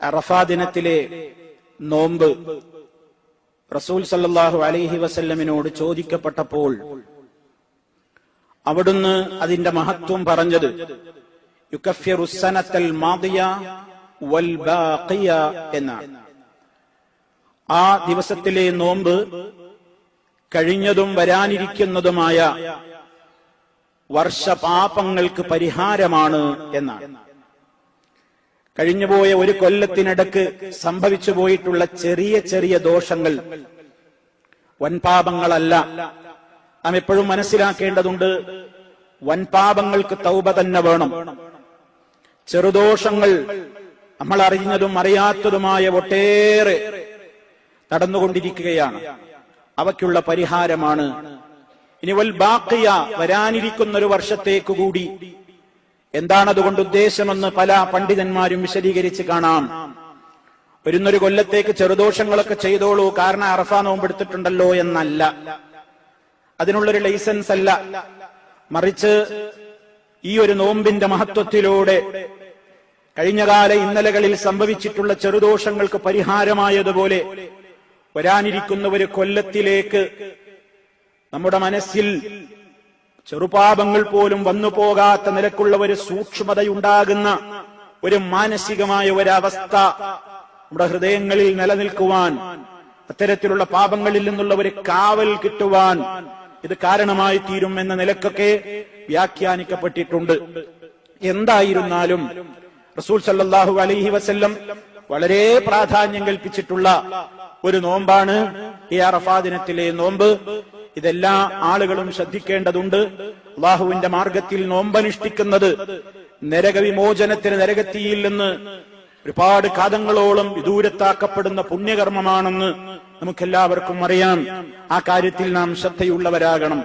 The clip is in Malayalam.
അറഫാ ദിനത്തിലെ നോമ്പ് റസൂൽ സല്ലല്ലാഹു അലൈഹി വസല്ലമിനോട് ചോദിക്കപ്പെട്ടപ്പോൾ അവിടുന്ന് അതിന്റെ മഹത്വം പറഞ്ഞത് യുകഫിറു സനത്തൽ മാദിയ വൽ ബാഖിയ എന്നാണ്. ആ ദിവസത്തിലെ നോമ്പ് കഴിഞ്ഞതും വരാനിരിക്കുന്നതുമായ വർഷപാപങ്ങൾക്ക് പരിഹാരമാണ് എന്നാണ്. കഴിഞ്ഞുപോയ ഒരു കൊല്ലത്തിനിടക്ക് സംഭവിച്ചു പോയിട്ടുള്ള ചെറിയ ചെറിയ ദോഷങ്ങൾ വൻപാപങ്ങളല്ല. നാം എപ്പോഴും മനസ്സിലാക്കേണ്ടതുണ്ട്, വൻപാപങ്ങൾക്ക് തൗബ തന്നെ വേണം. ചെറുദോഷങ്ങൾ നമ്മൾ അറിഞ്ഞതും അറിയാത്തതുമായ ഒട്ടേറെ നടന്നുകൊണ്ടിരിക്കുകയാണ്. അവയ്ക്കുള്ള പരിഹാരമാണ്. ഇനി വൽ ബാഖിയ, വരാനിരിക്കുന്ന ഒരു വർഷത്തേക്ക് കൂടി. എന്താണ് അതുകൊണ്ട് ഉദ്ദേശമെന്ന് പല പണ്ഡിതന്മാരും വിശദീകരിച്ച് കാണാം. വരുന്നൊരു കൊല്ലത്തേക്ക് ചെറുദോഷങ്ങളൊക്കെ ചെയ്തോളൂ, കാരണം അറഫ നോമ്പെടുത്തിട്ടുണ്ടല്ലോ എന്നല്ല, അതിനുള്ളൊരു ലൈസൻസ് അല്ല. മറിച്ച് ഈ ഒരു നോമ്പിന്റെ മഹത്വത്തിലൂടെ കഴിഞ്ഞകാല ഇന്നലകളിൽ സംഭവിച്ചിട്ടുള്ള ചെറുദോഷങ്ങൾക്ക് പരിഹാരമായതുപോലെ വരാനിരിക്കുന്ന ഒരു കൊല്ലത്തിലേക്ക് നമ്മുടെ മനസ്സിൽ ചെറുപാപങ്ങൾ പോലും വന്നു പോകാത്ത നിലക്കുള്ള ഒരു സൂക്ഷ്മതയുണ്ടാകുന്ന ഒരു മാനസികമായ ഒരവസ്ഥ നമ്മുടെ ഹൃദയങ്ങളിൽ നിലനിൽക്കുവാൻ, അത്തരത്തിലുള്ള പാപങ്ങളിൽ നിന്നുള്ള ഒരു കാവൽ കിട്ടുവാൻ ഇത് കാരണമായി തീരും എന്ന നിലക്കൊക്കെ വ്യാഖ്യാനിക്കപ്പെട്ടിട്ടുണ്ട്. എന്തായിരുന്നാലും റസൂൽ സല്ലല്ലാഹു അലൈഹി വസല്ലം വളരെ പ്രാധാന്യം കൽപ്പിച്ചിട്ടുള്ള ഒരു നോമ്പാണ് ഈ അറഫാ ദിനത്തിലെ നോമ്പ്. ഇതെല്ലാ ആളുകളും ശ്രദ്ധിക്കേണ്ടതുണ്ട്. അല്ലാഹുവിന്റെ മാർഗത്തിൽ നോമ്പനുഷ്ഠിക്കുന്നത് നരകവിമോചനത്തിന്, നരകത്തിയിൽ നിന്ന് ഒരുപാട് കാലങ്ങളോളം വിദൂരത്താക്കപ്പെടുന്ന പുണ്യകർമ്മമാണെന്ന് നമുക്കെല്ലാവർക്കും അറിയാം. ആ കാര്യത്തിൽ നാം ശ്രദ്ധയുള്ളവരാകണം.